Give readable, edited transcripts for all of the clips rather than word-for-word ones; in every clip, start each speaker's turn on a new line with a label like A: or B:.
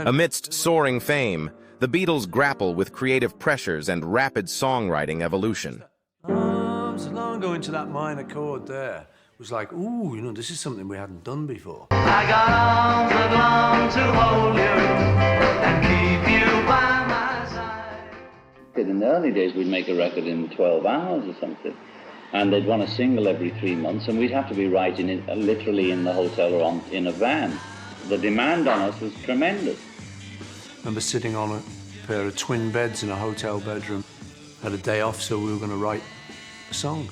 A: Amidst soaring fame, the Beatles grapple with creative pressures and rapid songwriting evolution.
B: So long going to that minor chord there was like, ooh, you know, this is something we hadn't done before.
C: I got arms that long to hold you and keep you by my side.
D: In the early days, we'd make a record in 12 hours or something, and they'd want a single every 3 months, and we'd have to be writing it literally in the hotel or in a van. The demand on us was tremendous.
B: I remember sitting on a pair of twin beds in a hotel bedroom. Had a day off, so we were going to write a song.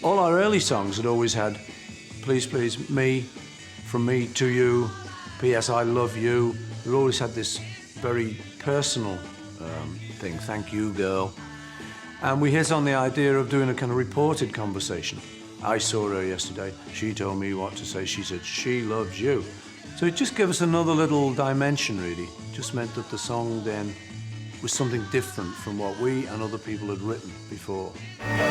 B: All our early songs had always had, please, please, me, from me to you, P.S. I love you. We always had this very personal thing, thank you, girl. And we hit on the idea of doing a kind of reported conversation. I saw her yesterday. She told me what to say. She said, she loves you. So it just gave us another little dimension, really. Just meant that the song then was something different from what we and other people had written before.
C: She loves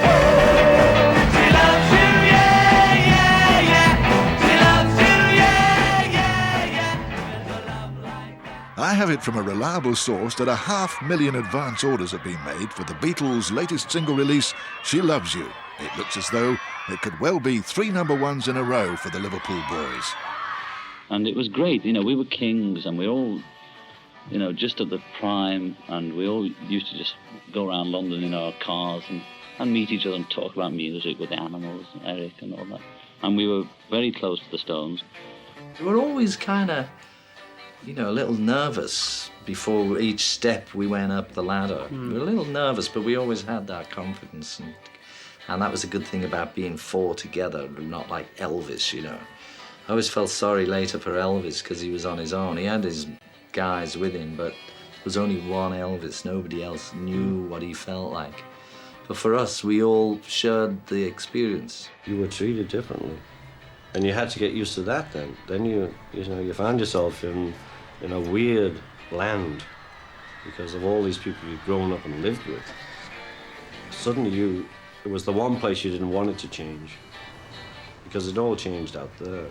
C: you, yeah, yeah, yeah. She loves you, yeah, yeah, yeah. With a love like that.
E: I have it from a reliable source that 500,000 advance orders have been made for the Beatles' latest single release, She Loves You. It looks as though it could well be 3 number ones in a row for the Liverpool boys.
D: And it was great, you know, we were kings, and we all, you know, just at the prime, and we all used to just go around London in our cars and meet each other and talk about music with the Animals, and Eric and all that. And we were very close to the Stones.
F: We were always kind of, you know, a little nervous before each step we went up the ladder. We were a little nervous, but we always had that confidence. And that was a good thing about being 4 together, not like Elvis, you know. I always felt sorry later for Elvis because he was on his own. He had his guys with him, but there was only one Elvis. Nobody else knew what he felt like. But for us, we all shared the experience.
G: You were treated differently, and you had to get used to that then. Then you know, you found yourself in a weird land because of all these people you'd grown up and lived with. Suddenly it was the one place you didn't want it to change because it all changed out there.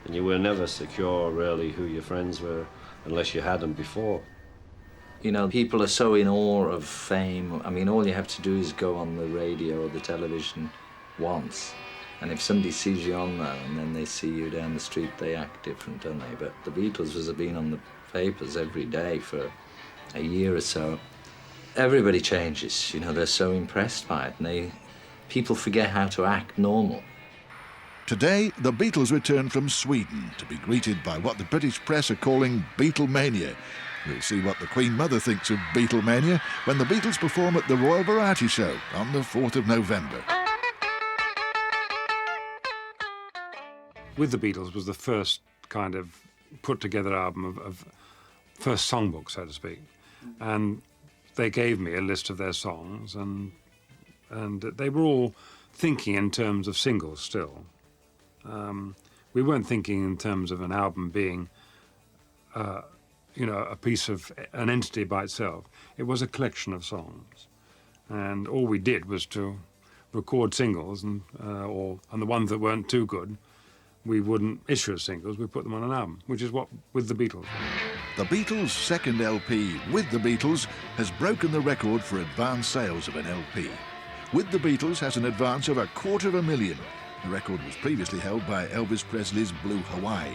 G: And you were never secure, really, who your friends were unless you had them before.
F: You know, people are so in awe of fame. I mean, all you have to do is go on the radio or the television once. And if somebody sees you on there and then they see you down the street, they act different, don't they? But the Beatles have been on the papers every day for a year or so. Everybody changes, you know, they're so impressed by it, and people forget how to act normal.
E: Today, the Beatles return from Sweden to be greeted by what the British press are calling Beatlemania. We'll see what the Queen Mother thinks of Beatlemania when the Beatles perform at the Royal Variety Show on the 4th of November.
H: With the Beatles was the first kind of put-together album of first songbook, so to speak. And they gave me a list of their songs, and they were all thinking in terms of singles still. We weren't thinking in terms of an album being, you know, a piece of an entity by itself. It was a collection of songs, and all we did was to record singles, and the ones that weren't too good, we wouldn't issue as singles. We put them on an album, which is what with the Beatles.
E: The Beatles' second LP, With the Beatles, has broken the record for advance sales of an LP. With the Beatles has an advance of 250,000. The record was previously held by Elvis Presley's Blue Hawaii.